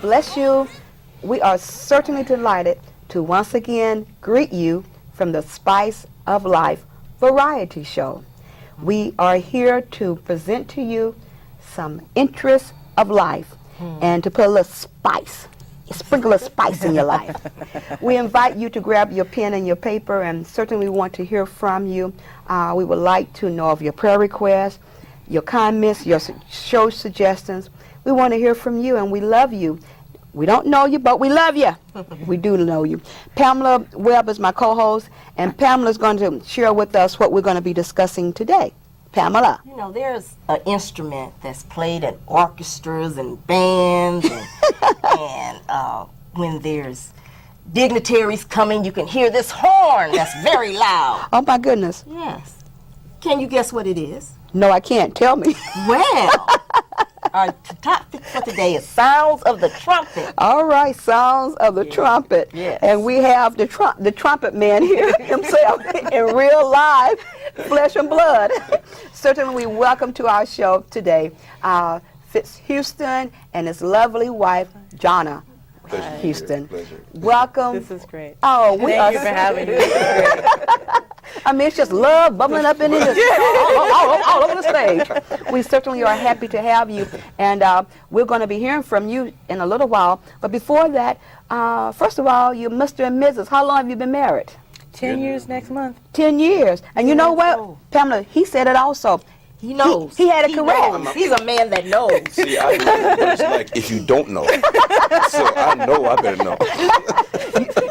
bless you. We are certainly delighted to once again greet you from the Spice of Life variety show. We are here to present to you some interests of life and to put a little spice, sprinkle of spice in your life. We invite you to grab your pen and your paper, and certainly we want to hear from you. We would like to know of your prayer requests, your comments, your show suggestions. We want to hear from you, and we love you. We don't know you, but we love you. We do know you. Pamela Webb is my co-host, and Pamela's going to share with us what we're going to be discussing today. Pamela. You know, there's an instrument that's played in orchestras and bands, and when there's dignitaries coming, you can hear this horn that's very loud. Oh, my goodness. Yes. Can you guess what it is? No, I can't. Tell me. Well, our topic for today is sounds of the trumpet. All right, sounds of the trumpet. Yes. And we have the trumpet man here himself in real life, flesh and blood. Certainly we welcome to our show today Fitz Houston and his lovely wife, Jonna Houston. Pleasure. Welcome. This is great. Oh, we Thank are you for having me. This is great. I mean, it's just love bubbling up in here all over the stage. We certainly are happy to have you, and we're going to be hearing from you in a little while. But before that, first of all, you're Mr. and Mrs. How long have you been married? 10 years next month. 10 years. And you know what, Oh. Pamela, he said it also. He knows. He had it correct. knows. He's a man that knows. See, I know what it's like if you don't know. So I know I better know.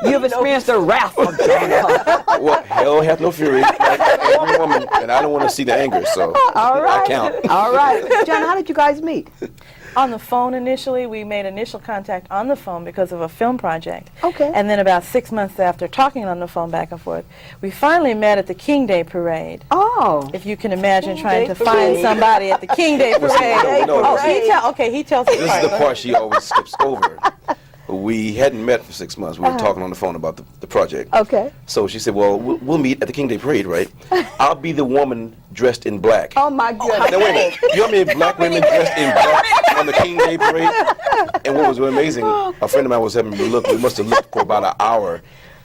You've experienced the wrath of God. Well, hell hath no fury, like every woman, and I don't want to see the anger, so All right. I count. All right. John, how did you guys meet? On the phone initially, we made initial contact on the phone because of a film project. Okay. And then about 6 months after talking on the phone back and forth, we finally met at the King Day Parade. Oh. If you can imagine King trying Day to find Parade. somebody at the King Day Well, see, Parade. no, He tells the This is part. the part she always skips over. We hadn't met for 6 months. We were talking on the phone about the project. Okay. So she said, well, we'll meet at the King Day Parade, right? I'll be the woman dressed in black. Oh, my goodness. Now, wait a minute. You know how many black women dressed in black on the King Day Parade? And what was amazing, a friend of mine was having me look. We must have looked for about an hour.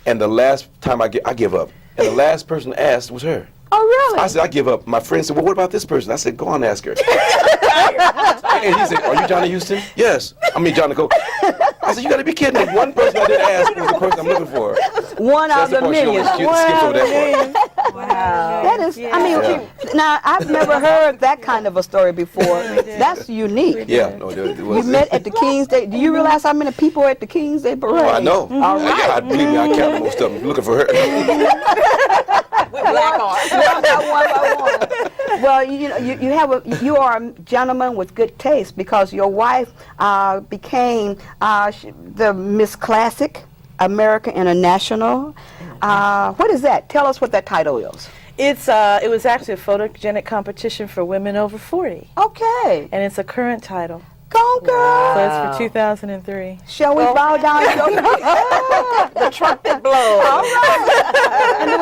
And the last time I give up. And the last person asked was her. Oh, really? I said, I give up. My friend said, well, what about this person? I said, go on, ask her. And he said, are you Johnny Houston? Yes. I mean, Johnny Coke. I said, you got to be kidding me. One person I did ask was the person I'm looking for. One out of the million. Skipped over that part. Wow. That is, I mean, now, I've never heard that kind of a story before. That's unique. Yeah, no, it We was. met at the King's Day. Do you realize how many people are at the King's Day Parade? Oh, I know. All right. I believe me, I count most of them. Looking for her. With black arms. One by one. Well, you are a gentleman with good taste because your wife became the Miss Classic America International. What is that? Tell us what that title is. It was actually a photogenic competition for women over 40. Okay. And it's a current title. Go, girl. So it's for 2003. Shall we bow down to your The trumpet blows. All right. And then,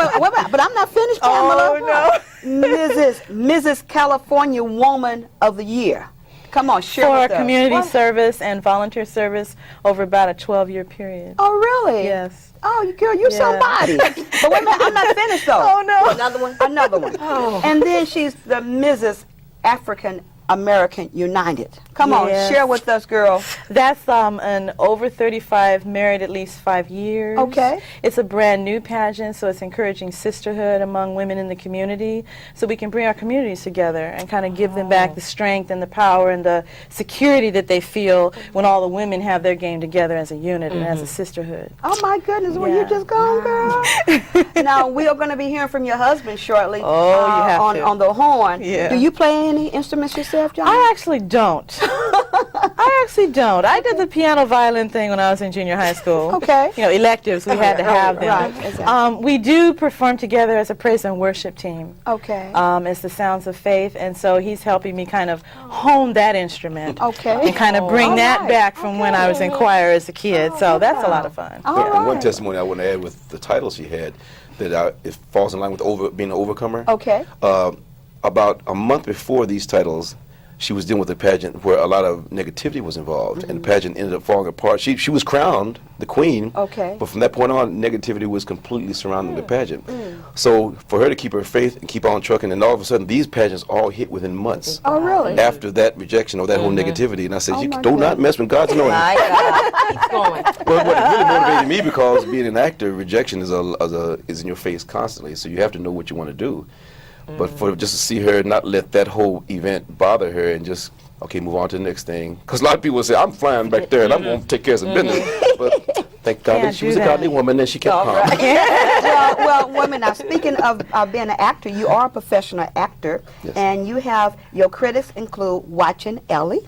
but I'm not finished, Pamela. Oh, Mrs. California Woman of the Year. Come on, share For with us. community What? service and volunteer service over about a 12-year period. Oh, really? Yes. Oh, girl, you're Yeah. somebody. But wait a minute, I'm not finished, though. Oh, no. Another one? Another one. Oh. And then she's the Mrs. African American United. Come on, Yes. share with us, girl. That's an over 35, married at least 5 years. Okay. It's a brand new pageant, so it's encouraging sisterhood among women in the community, so we can bring our communities together and kind of give them back the strength and the power and the security that they feel when all the women have their game together as a unit and as a sisterhood. Oh, my goodness, where you Yeah. just gone, girl? Now, we are going to be hearing from your husband shortly Oh, you have on, to. on the horn. Yeah. Do you play any instruments yourself, John? I actually don't. I actually don't. I did the piano violin thing when I was in junior high school. Okay. You know, electives, we had to have them. Right, exactly. We do perform together as a praise and worship team. Okay. It's the Sounds of Faith, and so he's helping me kind of hone that instrument Okay. and kind of bring All that right. back from when I was in choir as a kid. So that's a lot of fun. All And one right. testimony I want to add with the title she had, that it falls in line with being an overcomer. Okay. About a month before these titles, she was dealing with a pageant where a lot of negativity was involved, and the pageant ended up falling apart. She was crowned the queen, Okay. but from that point on, negativity was completely surrounding the pageant. So for her to keep her faith and keep on trucking, and all of a sudden these pageants all hit within months Oh, really? after that rejection or that whole negativity. And I said, Oh, you my do not goodness. mess with God's anointing. My God, keep going. Well, what really motivated me, because being an actor, rejection is is in your face constantly, so you have to know what you want to do. But for just to see her not let that whole event bother her and just, okay, move on to the next thing. Because a lot of people say, I'm flying back there and I'm going to take care of some business. But thank God that Can't she do was a that. godly woman and she kept calm. Well, women, now speaking of being an actor, you are a professional actor, Yes. and you have, your critics include Watching Ellie,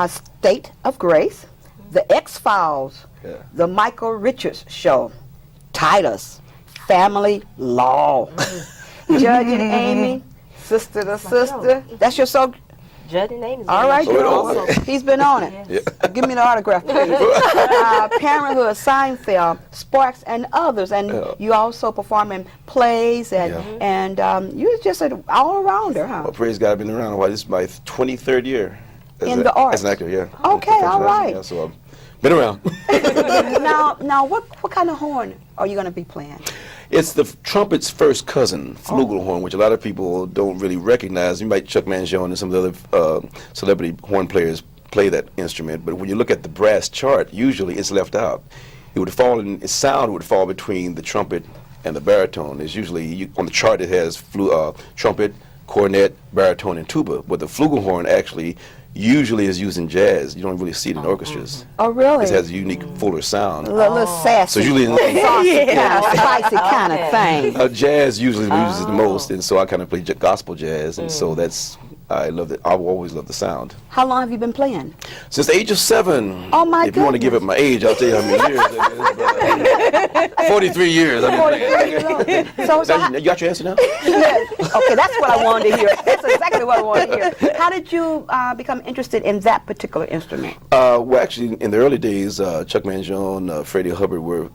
State of Grace, The X-Files, Yeah. The Michael Richards Show, Titus, Family Law, Judge and Amy, Sister to Sister. That's your show? Judd and Amy's All right, Oh, girl. also. He's been on it. Yeah. Give me the autograph, please. Parenthood, Seinfeld, Sparks, and others. And Yeah. you also perform in plays, and you're just an all-arounder, huh? Well, praise God, I've been around a while. This is my 23rd year In the arts. as an actor, yeah. Okay, all right. Yeah, so I've been around. now, what kind of horn are you going to be playing? It's the trumpet's first cousin, flugelhorn, which a lot of people don't really recognize. You might Chuck Mangione and some of the other celebrity horn players play that instrument, but when you look at the brass chart, usually it's left out. It would fall in, its sound would fall between the trumpet and the baritone. It's usually, on the chart it has trumpet, cornet, baritone, and tuba, but the flugelhorn actually usually is used in jazz. You don't really see it in orchestras. Oh, really? It has a unique, fuller sound. A little sassy, So usually saucy kind of, spicy kind of thing. jazz usually uses the most, and so I kind of play gospel jazz, and so I love it. I've always loved the sound. How long have you been playing? Since the age of 7. Oh, my If you want to give up my age, I'll tell you how many years it is. But, 43 years. I've been playing. So You got your answer now? okay, that's what I wanted to hear. That's exactly what I wanted to hear. How did you become interested in that particular instrument? Well, actually, in the early days, Chuck Mangione, Freddie Hubbard were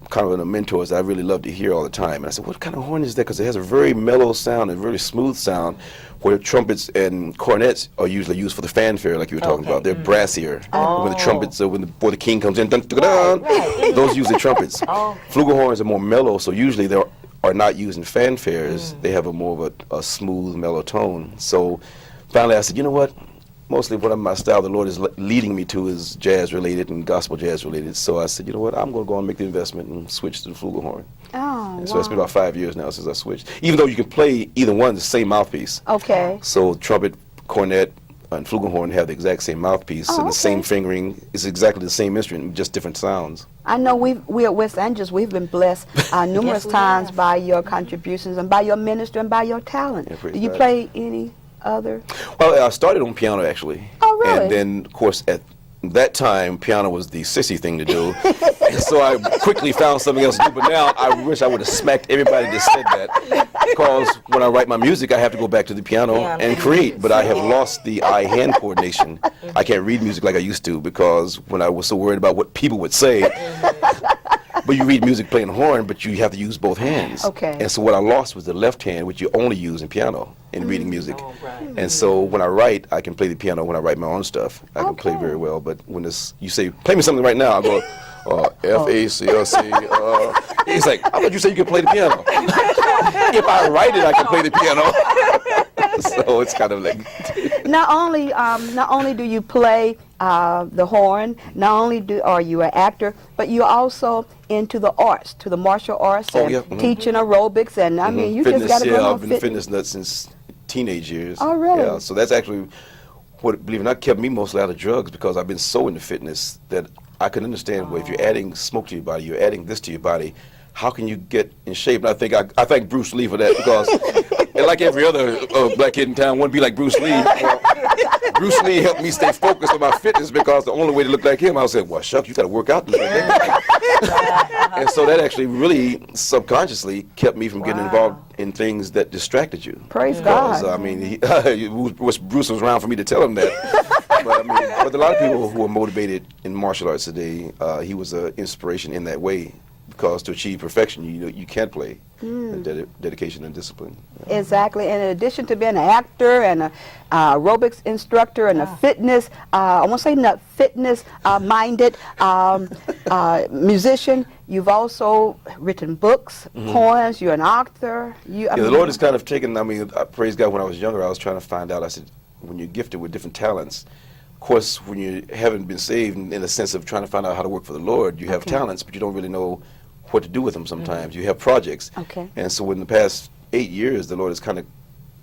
kind of the mentors that I really loved to hear all the time. And I said, what kind of horn is that? Because it has a very mellow sound and very smooth sound, where trumpets and cornets are usually used for the fanfare, like you were talking about. They're brassier. When the trumpets, before the king comes in, dun, dun, dun, dun, those use the trumpets. Flugelhorns are more mellow, so usually they are not used in fanfares. They have a more of a smooth, mellow tone. So finally I said, you know what? Mostly what my style the Lord is leading me to is jazz related and gospel jazz related. So I said, you know what, I'm going to go and make the investment and switch to the flugelhorn. Oh, And so it's been about 5 years now since I switched. Even though you can play either one, the same mouthpiece. okay. So trumpet, cornet, and flugelhorn have the exact same mouthpiece and the same fingering. It's exactly the same instrument, just different sounds. I know we at West Angeles, we've been blessed numerous Yes, we times have. by your contributions and by your ministry and by your talent. Yeah, praise Do you God. play any other? Well, I started on piano actually. Oh, really? And then, of course, at that time, piano was the sissy thing to do. And so I quickly found something else to do. But now I wish I would have smacked everybody that said that. Because when I write my music, I have to go back to the piano and create. But I have lost the eye-hand coordination. I can't read music like I used to because when I was so worried about what people would say. But you read music playing horn, but you have to use both hands. Okay. And so what I lost was the left hand, which you only use in piano in reading music. And so when I write, I can play the piano when I write my own stuff. I can play very well. But when you say, play me something right now, I go, F-A-C-L-C. He's like, I thought you said you could play the piano. If I write it, I can play the piano. So it's kind of like... Not only do you play the horn, not only are you an actor, but you're also into the arts, to the martial arts and teaching aerobics, and I mean, you fitness, just got to go I've been a fitness nut since teenage years. Oh, really? Yeah, so that's actually what, believe it or not, kept me mostly out of drugs because I've been so into fitness that I can understand well, if you're adding smoke to your body, you're adding this to your body, how can you get in shape? And I thank Bruce Lee for that because, and like every other black kid in town, wouldn't be like Bruce Lee. Well, Bruce Lee helped me stay focused on my fitness because the only way to look like him, I said, well, shucks, you got to work out. And so that actually really subconsciously kept me from getting involved in things that distracted you. Praise Because, God. I mean, Bruce was around for me to tell him that. But I mean, but a lot of people who are motivated in martial arts today, he was an inspiration in that way. because to achieve perfection, you can't play. Dedication and discipline. Exactly. And in addition to being an actor and a aerobics instructor and a fitness, I won't say not fitness minded musician, you've also written books, poems. You're an author. The Lord has kind of taken. I mean, I praise God. When I was younger, I was trying to find out. I said, when you're gifted with different talents, of course, when you haven't been saved, in the sense of trying to find out how to work for the Lord, you have talents, but you don't really know what to do with them sometimes. You have projects. Okay. And so in the past 8 years, the Lord has kind of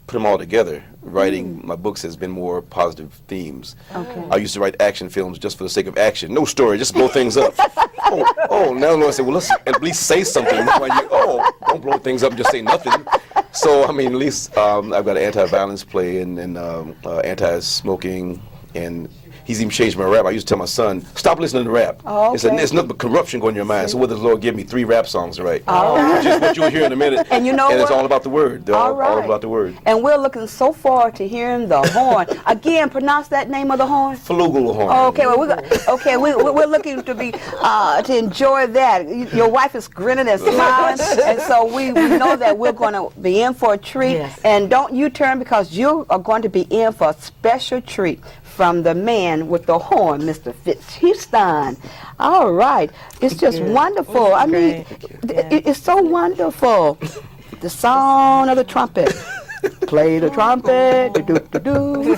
put them all together. Writing my books has been more positive themes. Okay. I used to write action films just for the sake of action. No story, just blow things up. Now the Lord said, well, let's at least say something. Don't blow things up and just say nothing. So, I mean, at least I've got an anti-violence play and anti-smoking, and he's even changed my rap. I used to tell my son, stop listening to rap. Oh, okay. He said, there's nothing but corruption going in your mind. So what does the Lord give me? 3 rap songs to write. Which is what you'll hear in a minute. And you know and what? it's all about the word. They're all right. about the word. And we're looking so forward to hearing the horn. Again, pronounce that name of the horn. Flugelhorn. Okay, well, we're looking to be to enjoy that. Your wife is grinning and smiling, and so we know that we're going to be in for a treat. Yes. And don't you turn, because you are going to be in for a special treat from the man with the horn, Mr. Fitzhouston. All right, it's just wonderful. I mean, it's so wonderful. The sound of the trumpet. Play the trumpet. Do.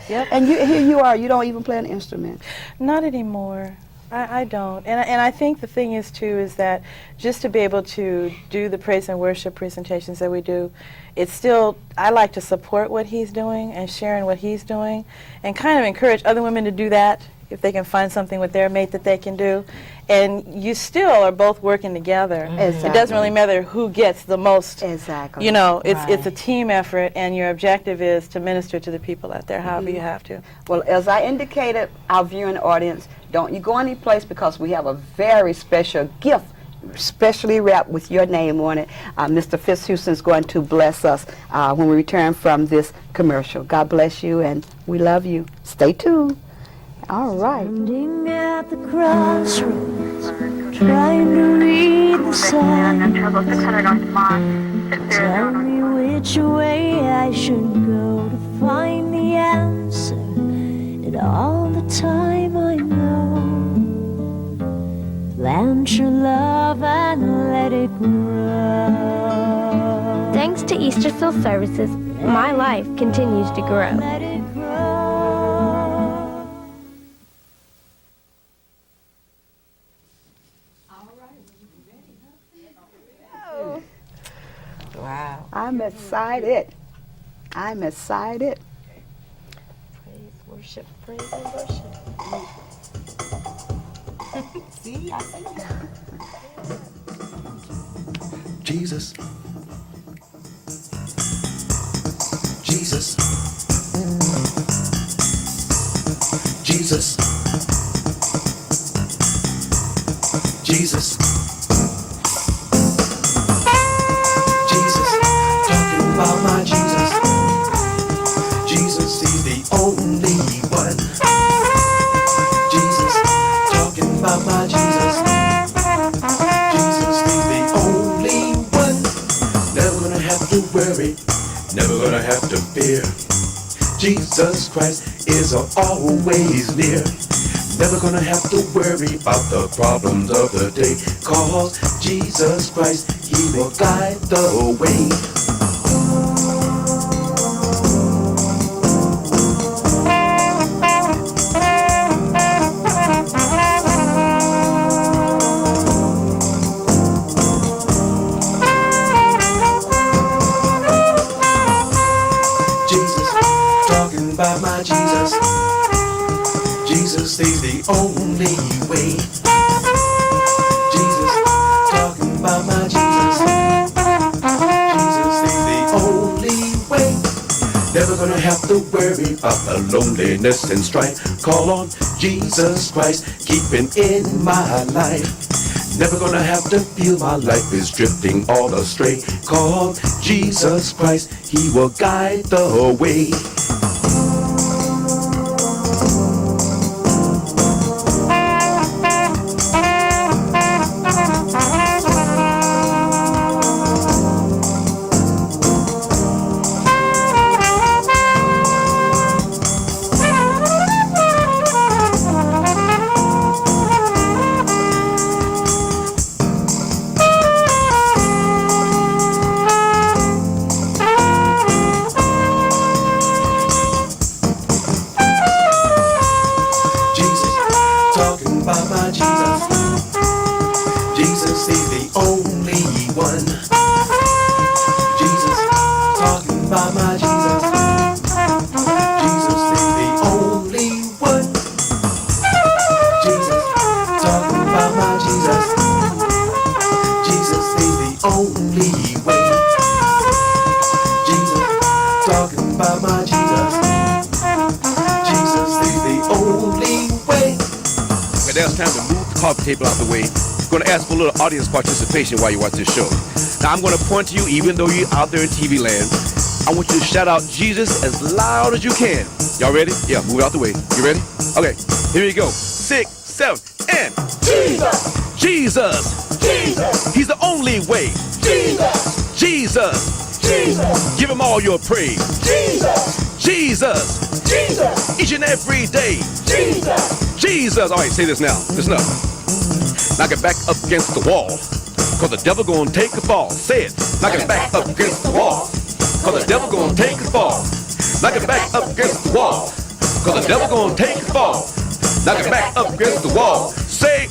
Yep. And here you are. You don't even play an instrument. Not anymore. I don't. And I think the thing is, too, is that just to be able to do the praise and worship presentations that we do, it's still, I like to support what he's doing and sharing what he's doing and kind of encourage other women to do that if they can find something with their mate that they can do. And you still are both working together. Exactly. It doesn't really matter who gets the most. Exactly. You know, it's Right. a team effort, and your objective is to minister to the people out there however you have to. Well, as I indicated, our viewing audience, don't you go any place, because we have a very special gift, specially wrapped with your name on it. Mr. Fitzhouston is going to bless us when we return from this commercial. God bless you, and we love you. Stay tuned. All right. Standing at the crossroads, trying to read the sign. Tell me which way I should go to find the answer. And all the time I know, plant your love and let it grow. Thanks to Easter Soul Services, my life continues to grow. Let it grow. Wow. I'm excited. I'm excited. Praise, worship, praise and worship. See, I see. Jesus. Jesus. Jesus. Jesus. Talking about my Jesus. Jesus, he's the only one. Jesus, talking about my Jesus. Jesus, he's the only one. Never gonna have to worry, never gonna have to fear. Jesus Christ is always near. Never gonna have to worry about the problems of the day, 'cause Jesus Christ, he will guide the way. Jesus, talking about my Jesus. Jesus is the only way. Jesus, talking about my Jesus. Jesus is the only way. Never gonna have to worry about the loneliness and strife. Call on Jesus Christ, keeping in my life. Never gonna have to feel my life is drifting all astray. Call on Jesus Christ, he will guide the way. time to move the coffee table out the way. Going to ask for a little audience participation while you watch this show. Now, I'm going to point to you, even though you're out there in TV land. I want you to shout out Jesus as loud as you can. Y'all ready? Yeah, move it out the way. You ready? Okay, here we go. 6, 7, and Jesus! Jesus! Jesus! He's the only way. Jesus! Jesus! Jesus! Give him all your praise. Jesus! Jesus! Jesus! Each and every day. Jesus! Jesus! All right, say this now. Listen up. Knock it back up against the wall, cause the devil gonna take a fall. Say it. Knock it back up against the wall, cause the devil gonna take a fall. Knock it back up against the wall, cause the devil gonna take a fall. Knock it back up against the wall. Say,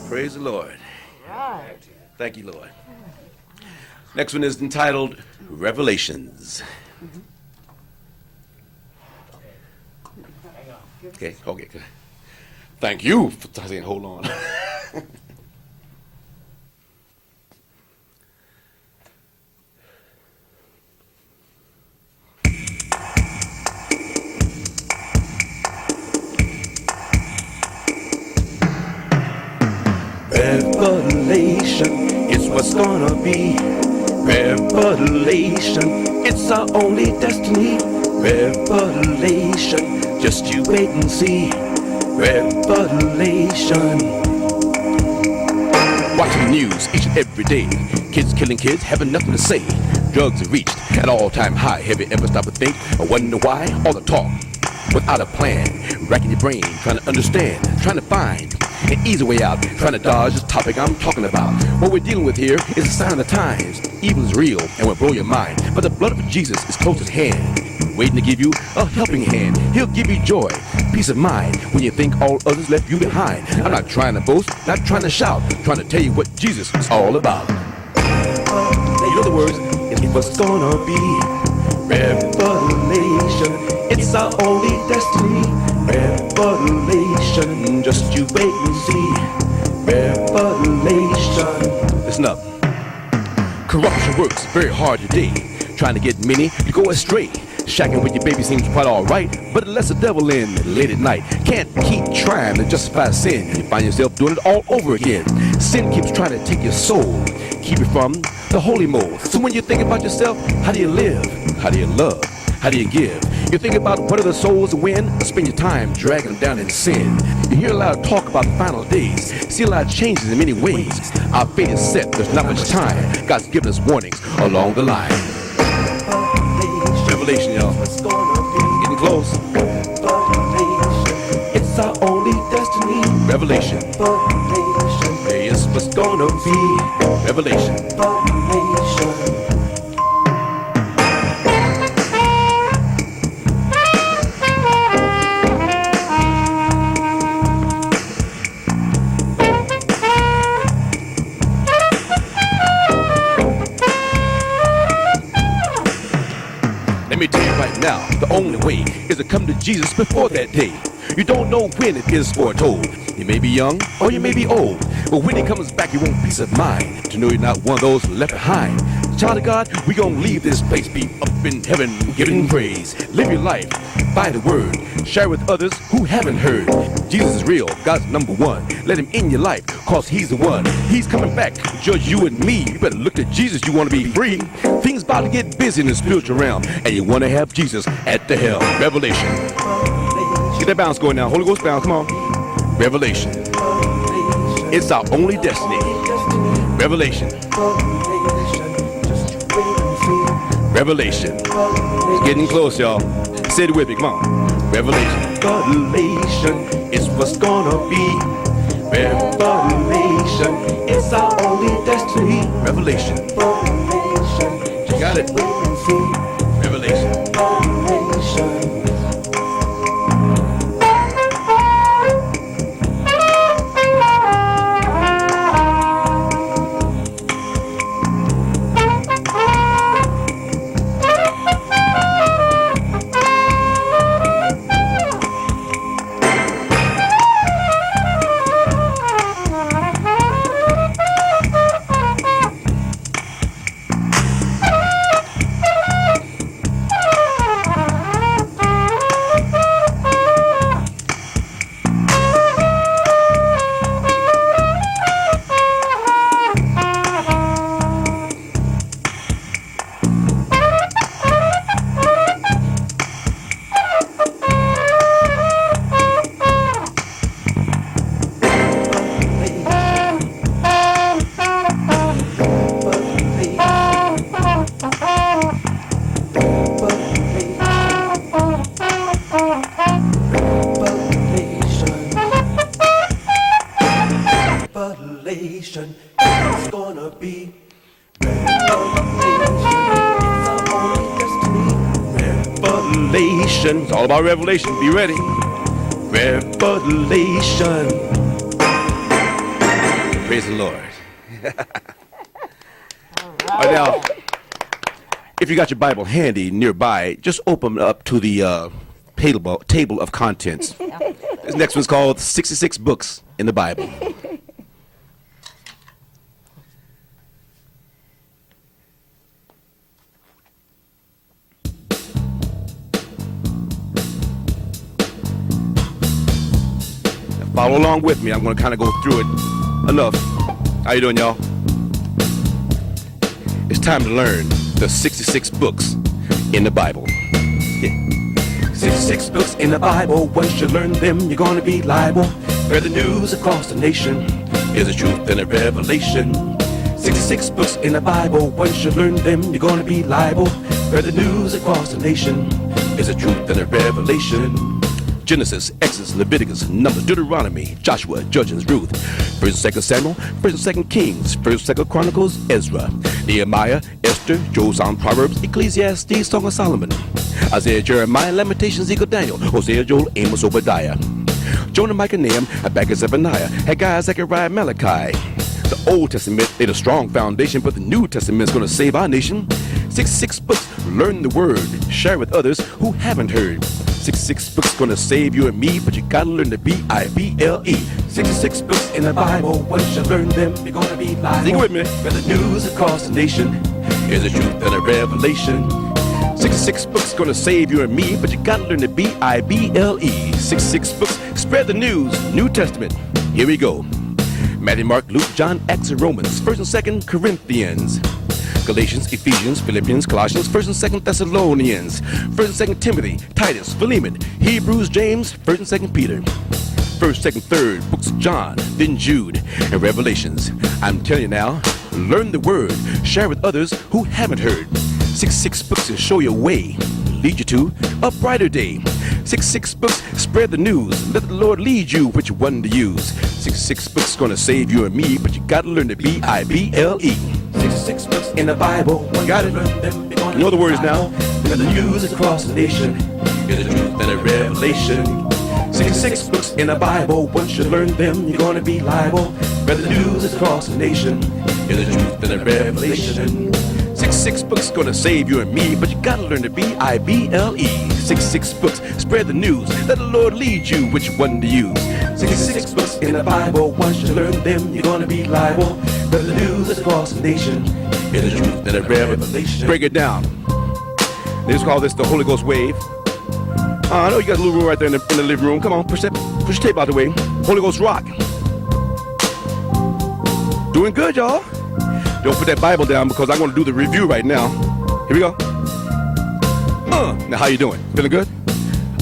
praise the Lord. Thank you, Lord. Next one is entitled Revelations. Okay, good. Thank you for saying hold on. Revelation, it's what's gonna be. Revelation, it's our only destiny. Revelation, just you wait and see. Revelation. Watching the news each and every day. Kids killing kids, having nothing to say. Drugs have reached an all-time high. Have you ever stopped to think or wonder why? All the talk without a plan. Racking your brain, trying to understand, trying to find an easy way out, trying to dodge this topic I'm talking about. What we're dealing with here is a sign of the times. Evil is real and will blow your mind, but the blood of Jesus is close at hand, waiting to give you a helping hand. He'll give you joy, peace of mind when you think all others left you behind. I'm not trying to boast, not trying to shout, trying to tell you what Jesus is all about. In other words, it's what's gonna be. Revelation, it's our only destiny. Revelation, just you wait and see. Revelation. Listen up. Corruption works very hard today. Trying to get many, you go astray. Shacking with your baby seems quite alright, but it lets the devil in late at night. Can't keep trying to justify sin. You find yourself doing it all over again. Sin keeps trying to take your soul, keep you from the holy mode. So when you think about yourself, how do you live? How do you love? How do you give? You think about what are the souls to win, or spend your time dragging them down in sin. You hear a lot of talk about the final days, see a lot of changes in many ways. Our fate is set, there's not much time. God's given us warnings along the line. Revelation, y'all. Getting close. It's our only destiny. Revelation. It's what's gonna be. Revelation. me tell you right now, the only way is to come to Jesus before that day. You don't know when it is foretold. You may be young or you may be old, but when he comes back, you want peace of mind to know you're not one of those left behind. Child of God, we gonna leave this place, be up in heaven, giving praise. Live your life by the word. Share with others who haven't heard. Jesus is real, God's number one. Let him in your life, cause he's the one. He's coming back to judge you and me. You better look to Jesus, you wanna be free. Things about to get busy in the spiritual realm, and you wanna have Jesus at the helm. Revelation. Get that bounce going now. Holy Ghost bounce, come on. Revelation. It's our only destiny. Revelation. Revelation. It's getting close, y'all. Say it with me, come on. Revelation. Revelation is what's gonna be. Revelation. It's our only destiny. Revelation. You got it. Revelation. Revelation is gonna be. Revelation. It's all about revelation. Be ready. Revelation. Praise the Lord. All right, now, if you got your Bible handy nearby, just open up to the table of contents. This next one's called 66 Books in the Bible. Follow along with me. I'm going to kind of go through it enough. How you doing, y'all? It's time to learn the 66 books in the Bible. Yeah. 66 books in the Bible. Once you learn them, you're going to be liable. Spread the news across the nation. Here's the truth and a revelation. 66 books in the Bible. Once you learn them, you're going to be liable. Spread the news across the nation. Here's the truth and a revelation. Genesis, Exodus, Leviticus, Numbers, Deuteronomy, Joshua, Judges, Ruth, 1st and 2nd Samuel, 1st and 2nd Kings, 1st and 2nd Chronicles, Ezra, Nehemiah, Esther, Joel, Psalm, Proverbs, Ecclesiastes, Song of Solomon, Isaiah, Jeremiah, Lamentations, Ezekiel, Daniel, Hosea, Joel, Amos, Obadiah, Jonah, Micah, Nahum, Habakkuk, Zephaniah, Haggai, Zechariah, Malachi. The Old Testament laid a strong foundation, but the New Testament is going to save our nation. 66 books, learn the word, share with others who haven't heard. 66 books gonna save you and me, but you gotta learn the B-I-B-L-E. 66 books in the Bible, once you learn them, you're gonna be liable. Sing with me. Spread the news across the nation. Here's the truth and a revelation. 66 books gonna save you and me, but you gotta learn the B-I-B-L-E. 66 books, spread the news, New Testament. Here we go. Matthew, Mark, Luke, John, Acts, and Romans, 1st and 2nd Corinthians, Galatians, Ephesians, Philippians, Colossians, 1st and 2nd Thessalonians, 1st and 2nd Timothy, Titus, Philemon, Hebrews, James, 1st and 2nd Peter, 1st, 2nd, 3rd books of John, then Jude, and Revelations. I'm telling you now, learn the word, share with others who haven't heard. 66 books to show your way, lead you to a brighter day. 66 books, spread the news, let the Lord lead you which one to use. 66 books gonna save you and me, but you gotta learn the B-I-B-L-E. 66 books in the Bible, you gotta learn them. You know the words now. Let the news across the nation. Here's the truth and a revelation. 66 books in the Bible, once you learn them, you're gonna be liable. Spread the news across the nation. Here's the truth and a revelation. 66 66 books gonna save you and me, but you gotta learn to B-I-B-L-E. 66 books, spread the news, let the Lord lead you which one to use. 66 books in the Bible, once you learn them, you're gonna be liable. Spread the news across the nation, in the truth and the revelation. Break it down. They just call this the Holy Ghost wave. I know you got a little room right there in the living room. Come on, push your tape out the way. Holy Ghost rock. Doing good, y'all. Don't put that Bible down because I'm going to do the review right now. Here we go. Now, how you doing? Feeling good?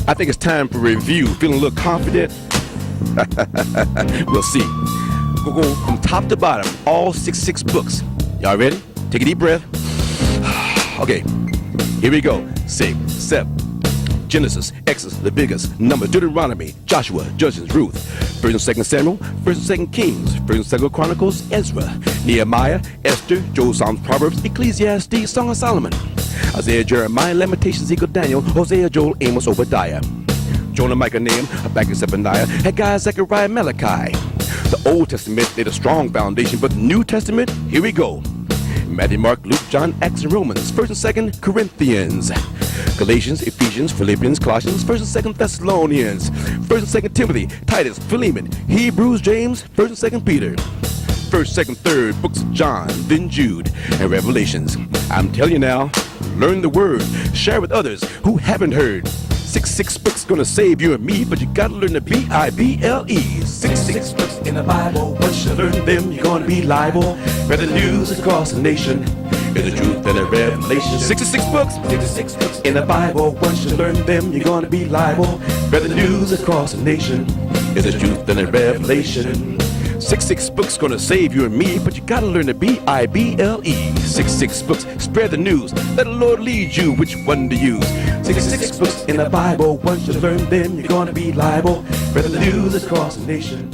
I think it's time for review. Feeling a little confident? We'll see. We'll go from top to bottom, all 66 books. Y'all ready? Take a deep breath. Okay, here we go. 6, 7. Genesis, Exodus, Leviticus, Numbers, Deuteronomy, Joshua, Judges, Ruth, 1st and 2nd Samuel, 1st and 2nd Kings, 1st and 2nd Chronicles, Ezra, Nehemiah, Esther, Joel, Psalms, Proverbs, Ecclesiastes, Song of Solomon, Isaiah, Jeremiah, Lamentations, Ezekiel, Daniel, Hosea, Joel, Amos, Obadiah, Jonah, Micah, Nahum, Habakkuk, Zephaniah, Haggai, Zechariah, Malachi. The Old Testament laid a strong foundation, but the New Testament, here we go. Matthew, Mark, Luke, John, Acts, and Romans, 1st and 2nd Corinthians, Galatians, Ephesians, Philippians, Colossians, 1st and 2nd Thessalonians, 1st and 2nd Timothy, Titus, Philemon, Hebrews, James, 1st and 2nd Peter, 1st, 2nd, 3rd books of John, then Jude, and Revelations. I'm telling you now, learn the word, share with others who haven't heard. 66 books gonna save you and me, but you gotta learn the B-I-B-L-E. 66 books in the Bible, once you learn them, you're gonna be liable. Spread the news across the nation, in the truth and the revelation. 66 books in the Bible, once you learn them, you're gonna be liable. Spread the news across the nation, in the truth and the revelation. 66 books gonna save you and me, but you gotta learn the B-I-B-L-E. 66 books, spread the news, let the Lord lead you which one to use. 66 books in the Bible, once you learn them, you're gonna be liable. Spread the news across the nation.